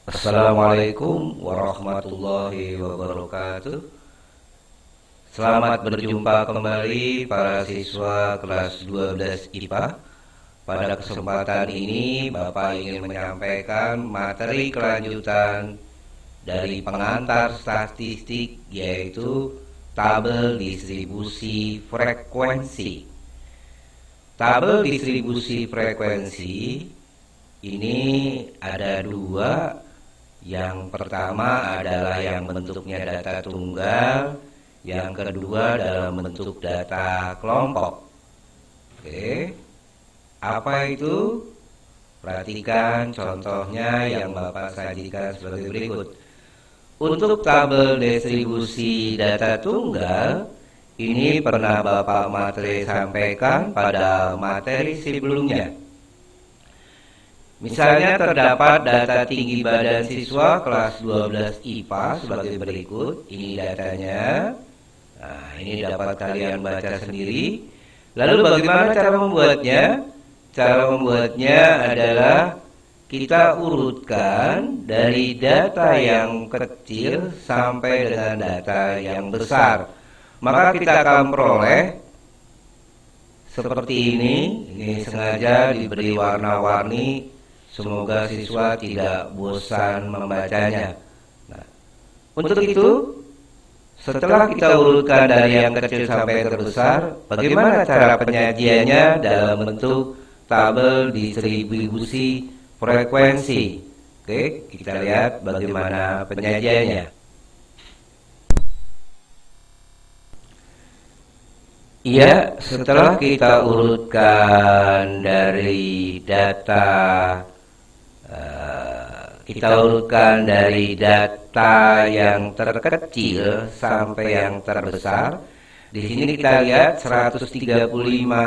Assalamualaikum warahmatullahi wabarakatuh. Selamat berjumpa kembali para siswa kelas 12 IPA. Pada kesempatan ini Bapak ingin menyampaikan materi kelanjutan dari pengantar statistik, yaitu tabel distribusi frekuensi. Tabel distribusi frekuensi ini ada dua. Yang pertama adalah yang bentuknya data tunggal, yang kedua dalam bentuk data kelompok. Oke, apa itu? Perhatikan contohnya yang Bapak sajikan sebagai berikut. Untuk tabel distribusi data tunggal, ini pernah Bapak materi sampaikan pada materi sebelumnya. Misalnya terdapat data tinggi badan siswa kelas 12 IPA sebagai berikut. Ini datanya. Nah, ini dapat kalian baca sendiri. Lalu bagaimana cara membuatnya? Cara membuatnya adalah kita urutkan dari data yang kecil sampai dengan data yang besar. Maka kita akan peroleh seperti ini. Ini sengaja diberi warna-warni, semoga siswa tidak bosan membacanya. Nah, untuk itu, setelah kita urutkan dari yang kecil sampai terbesar, bagaimana cara penyajiannya dalam bentuk tabel distribusi frekuensi? Oke, kita lihat bagaimana penyajiannya. Iya, setelah kita urutkan dari data yang terkecil sampai yang terbesar. Di sini kita lihat 135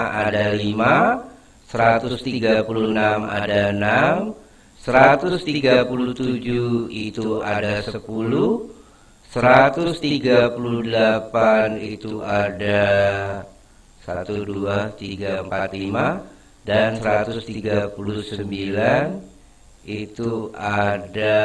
ada 5, 136 ada 6, 137 itu ada 10, 138 itu ada 1, 2, 3, 4, 5, dan 139 itu ada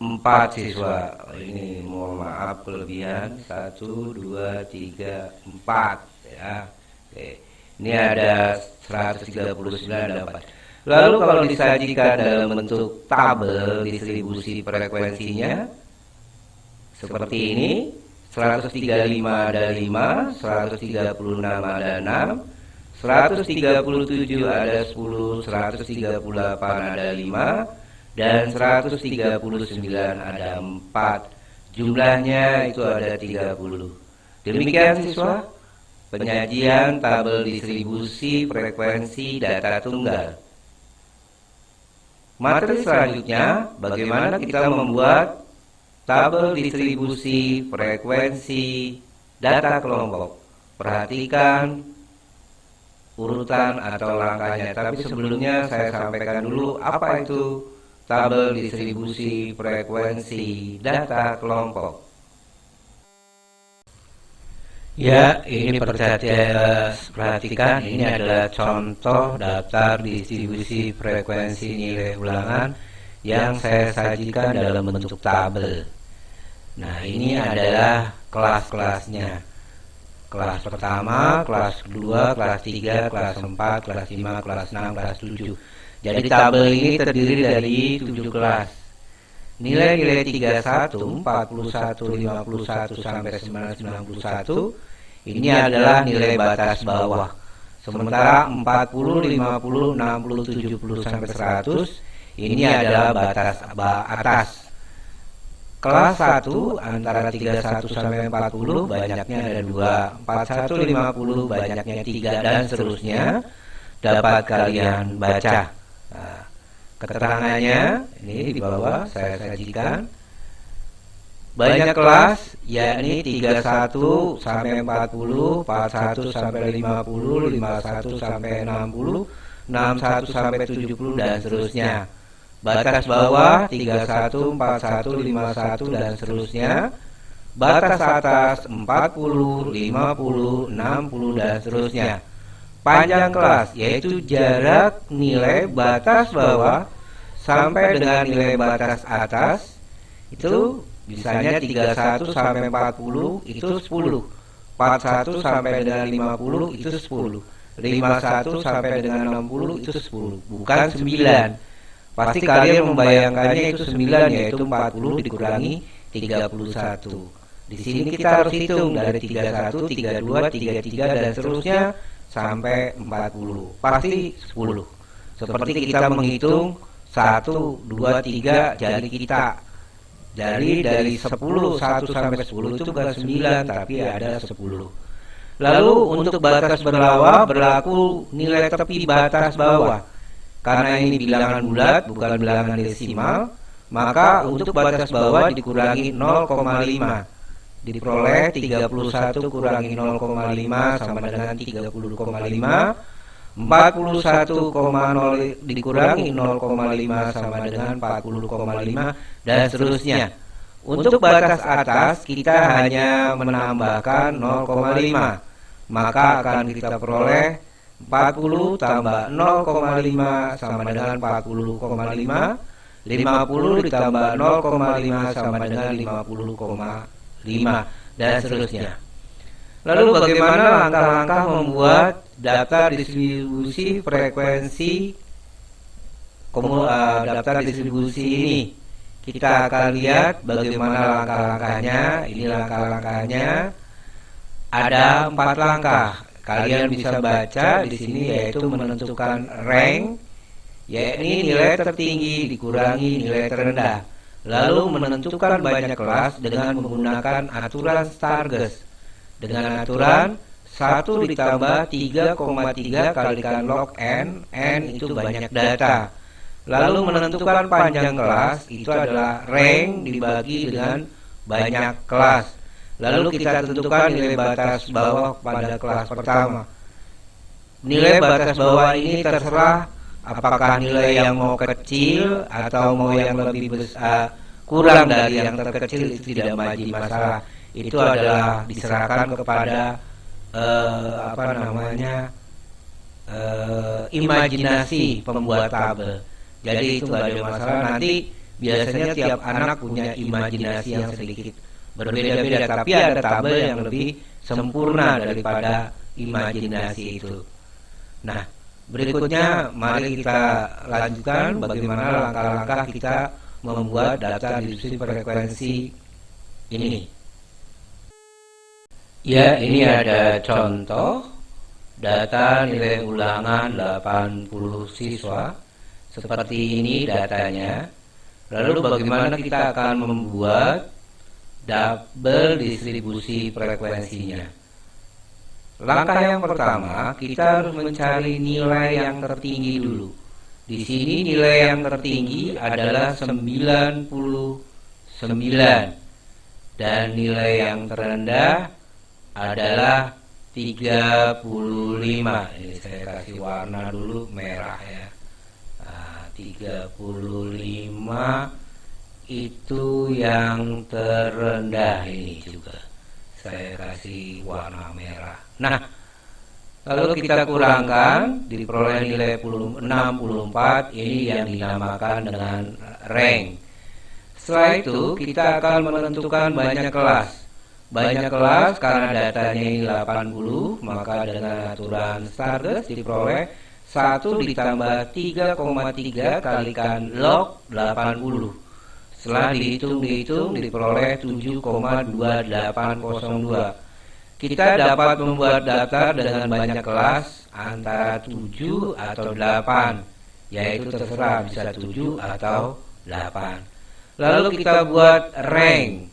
4 siswa. Ini mohon maaf kelebihan 1, 2, 3, 4 ya. Oke. Ini ada 139 ada 4. Lalu kalau disajikan dalam bentuk tabel distribusi frekuensinya seperti ini, 135 ada 5, 136 ada 6, 137 ada 10, 138 ada 5, dan 139 ada 4. Jumlahnya itu ada 30. Demikian siswa, penyajian tabel distribusi frekuensi data tunggal. Materi selanjutnya, bagaimana kita membuat tabel distribusi frekuensi data kelompok. Perhatikan urutan atau langkahnya. Tapi sebelumnya saya sampaikan dulu apa itu tabel distribusi frekuensi data kelompok. Ya, ini perhatikan, ini adalah contoh daftar distribusi frekuensi nilai ulangan yang saya sajikan dalam bentuk tabel. Nah, ini adalah kelas-kelasnya. Kelas pertama, kelas kedua, kelas 3, kelas 4, kelas 5, kelas 6, kelas 7. Jadi tabel ini terdiri dari 7 kelas. Nilai-nilai 31, 41, 51 sampai 91 ini adalah nilai batas bawah. Sementara 40, 50, 60, 70 sampai 100 ini adalah batas atas. Kelas 1 antara 31 sampai 40 banyaknya ada 2, 41, 50 banyaknya 3, dan seterusnya dapat kalian baca. Nah, keterangannya ini di bawah saya sajikan. Banyak kelas, yakni 31 sampai 40, 41 sampai 50, 51 sampai 60, 61 sampai 70, dan seterusnya. Batas bawah 31, 41, 51, dan seterusnya. Batas atas 40, 50, 60, dan seterusnya. Panjang kelas yaitu jarak nilai batas bawah sampai dengan nilai batas atas itu misalnya 31 sampai 40 itu 10, 41 sampai dengan 50 itu 10, 51 sampai dengan 60 itu 10, bukan 9. Pasti kalian membayangkannya itu 9, yaitu 40 dikurangi 31. Di sini kita harus hitung dari 31, 32, 33 dan seterusnya sampai 40. Pasti 10. Seperti kita menghitung 1, 2, 3 jari kita. Jadi dari 10, 1 sampai 10 itu bukan 9 tapi ada 10. Lalu untuk batas berlawa berlaku nilai tepi batas bawah. Karena ini bilangan bulat bukan bilangan desimal, maka untuk batas bawah dikurangi 0,5. Diperoleh 31 kurangi 0,5 sama dengan 30,5. 41,0 dikurangi 0,5 sama dengan 40,5 dan seterusnya. Untuk batas atas kita hanya menambahkan 0,5, maka akan kita peroleh 40 tambah 0,5 sama dengan 40,5, 50 ditambah 0,5 sama dengan 50,5 dan seterusnya. Lalu bagaimana langkah-langkah membuat daftar distribusi frekuensi daftar distribusi ini? Kita akan lihat bagaimana langkah-langkahnya. Ini langkah-langkahnya. Ada 4 langkah. Kalian bisa baca di sini, yaitu menentukan rank, yakni nilai tertinggi dikurangi nilai terendah. Lalu menentukan banyak kelas dengan menggunakan aturan Stargest. Dengan aturan 1 ditambah 3,3 kalikan log n itu banyak data. Lalu menentukan panjang kelas, itu adalah rank dibagi dengan banyak kelas. Lalu kita tentukan nilai batas bawah pada kelas pertama. Nilai batas bawah ini terserah apakah nilai yang mau kecil atau mau yang lebih besar, kurang dari yang terkecil itu tidak menjadi masalah. Itu adalah diserahkan kepada imajinasi pembuat tabel. Jadi itu nggak ada masalah. Nanti biasanya tiap anak punya imajinasi yang sedikit berbeda-beda, tapi ada tabel yang lebih sempurna daripada imajinasi itu. Nah, berikutnya mari kita lanjutkan bagaimana langkah-langkah kita membuat daftar distribusi frekuensi ini. Ya, ini ada contoh data nilai ulangan 80 siswa. Seperti ini datanya. Lalu bagaimana kita akan membuat tabel distribusi frekuensinya? Langkah yang pertama, kita harus mencari nilai yang tertinggi dulu. Di sini nilai yang tertinggi adalah 99 dan nilai yang terendah adalah 35. Ini saya kasih warna dulu merah ya. 35 itu yang terendah, ini juga saya kasih warna merah. Nah, lalu kita kurangkan, diperoleh nilai 64. Ini yang dinamakan dengan rank. Setelah itu kita akan menentukan banyak kelas. Banyak kelas karena datanya ini 80, maka dengan aturan Stargest diperoleh 1 ditambah 3,3 kalikan log 80. Setelah dihitung diperoleh 7,2802. Kita dapat membuat daftar dengan banyak kelas antara 7 atau 8, yaitu terserah bisa 7 atau 8. Lalu kita buat rank.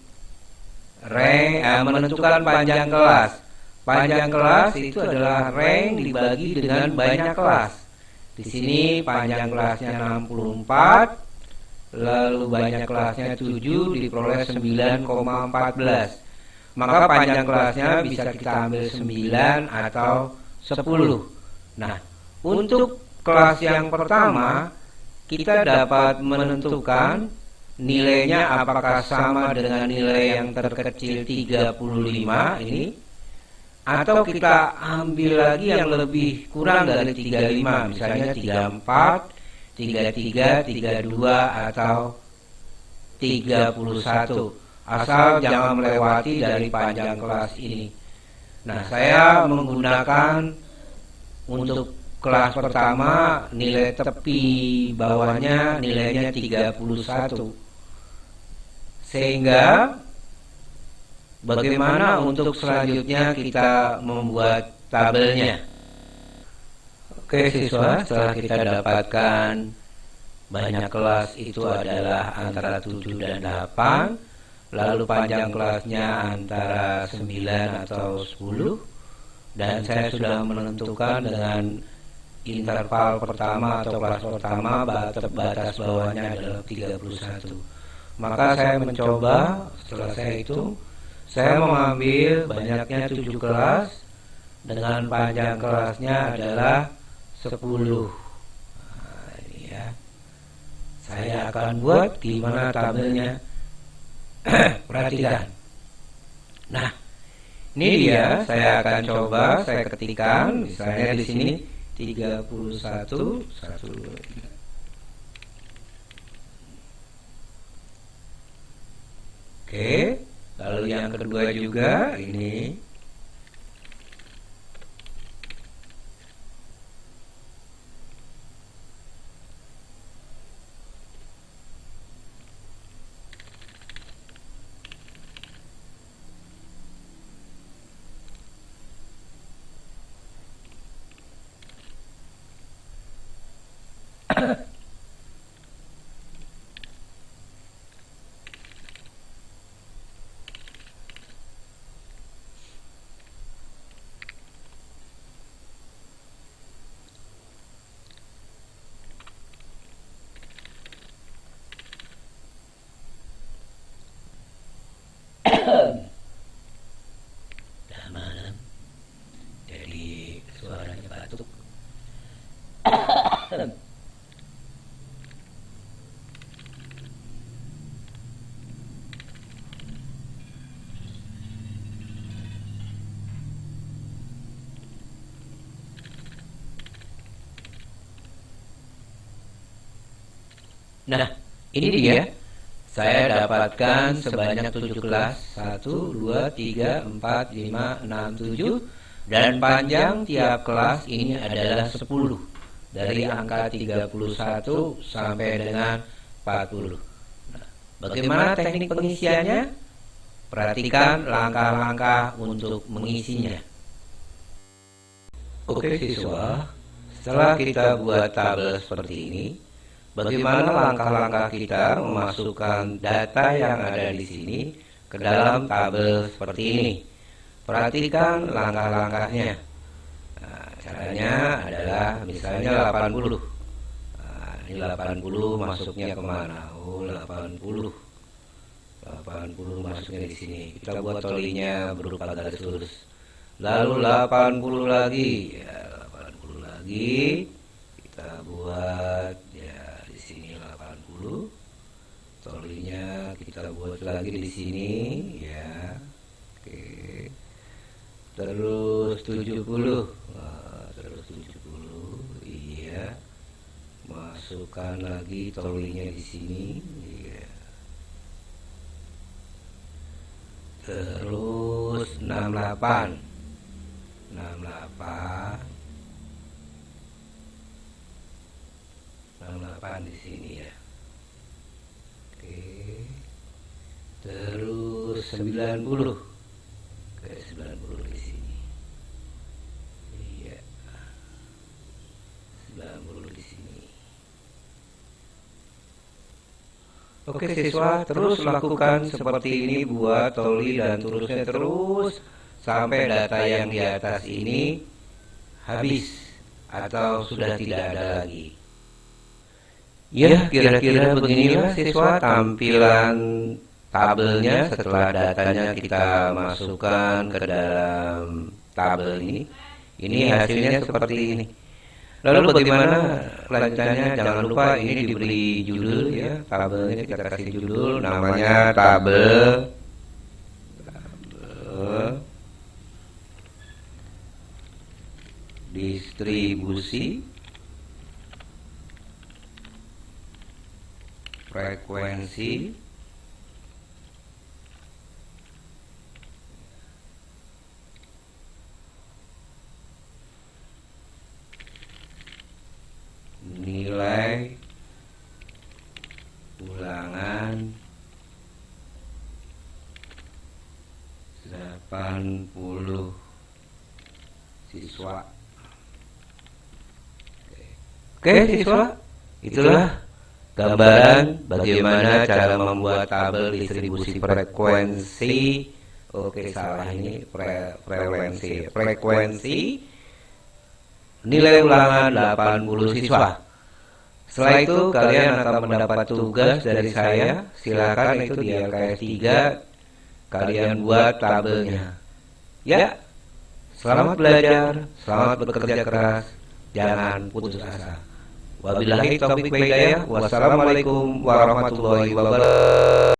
Menentukan panjang kelas. Panjang kelas itu adalah rank dibagi dengan banyak kelas. Di sini panjang kelasnya 64, lalu banyak kelasnya 7, diperoleh 9,14. Maka panjang kelasnya bisa kita ambil 9 atau 10. Nah, untuk kelas yang pertama kita dapat menentukan nilainya apakah sama dengan nilai yang terkecil 35 ini, atau kita ambil lagi yang lebih kurang dari 35, misalnya 34, 33, 32, atau 31. Asal jangan melewati dari panjang kelas ini. Nah, saya menggunakan untuk kelas pertama nilai tepi bawahnya nilainya 31. Sehingga bagaimana untuk selanjutnya kita membuat tabelnya? Oke siswa, setelah kita dapatkan banyak kelas itu adalah antara 7 dan 8, lalu panjang kelasnya antara 9 atau 10, dan saya sudah menentukan dengan interval pertama atau kelas pertama batas bawahnya adalah 31. Maka saya mencoba, setelah saya hitung, saya mengambil banyaknya 7 kelas dengan panjang kelasnya adalah 10. Nah, ini ya. Saya akan buat gimana tabelnya. Perhatikan. Nah, ini dia, saya akan coba saya ketikkan misalnya di sini 31 1 2 3. Oke, lalu yang kedua juga ini. Udah malam, jadi suaranya batuk. Nah, ini dia. Saya dapatkan sebanyak 7 kelas. 1, 2, 3, 4, 5, 6, 7. Dan panjang tiap kelas ini adalah 10. Dari angka 31 sampai dengan 40. Nah, bagaimana teknik pengisiannya? Perhatikan langkah-langkah untuk mengisinya. Oke siswa, setelah kita buat tabel seperti ini, bagaimana langkah-langkah kita memasukkan data yang ada di sini ke dalam tabel seperti ini? Perhatikan langkah-langkahnya. Nah, caranya adalah misalnya 80. Nah, ini 80 masuknya kemana? Oh, 80. 80 masuknya di sini. Kita buat tolinya berupa garis lurus. Lalu 80 lagi, ya 80 lagi. Kita buat ya di sini 80. Tolinya kita buat lagi di sini ya. Oke. Terus 70. Nah, terus 70. Iya. Masukkan lagi tolinya di sini. Iya. Terus 68. 68 di sini ya. Oke. Terus 90. Oke, 90 di sini. Iya. 90 di sini. Oke siswa, terus lakukan seperti ini buat toli dan terusnya terus sampai data yang di atas ini habis atau sudah tidak ada lagi. Ya, kira-kira beginilah siswa tampilan tabelnya setelah datanya kita masukkan ke dalam tabel ini. Ini hasilnya seperti ini. Lalu bagaimana kelanjutannya? Jangan lupa ini diberi judul ya, tabelnya kita kasih judul namanya tabel distribusi frekuensi nilai ulangan 80 siswa. Oke siswa, itulah gambaran bagaimana cara membuat tabel distribusi frekuensi. Oke, salah, ini frekuensi nilai ulangan 80 siswa. Setelah itu kalian akan mendapat tugas dari saya. Silakan itu di LKS 3 kalian buat tabelnya. Ya, selamat belajar, selamat bekerja keras, jangan putus asa. Wabillahi taufiq wal hidayah. Wassalamualaikum warahmatullahi wabarakatuh.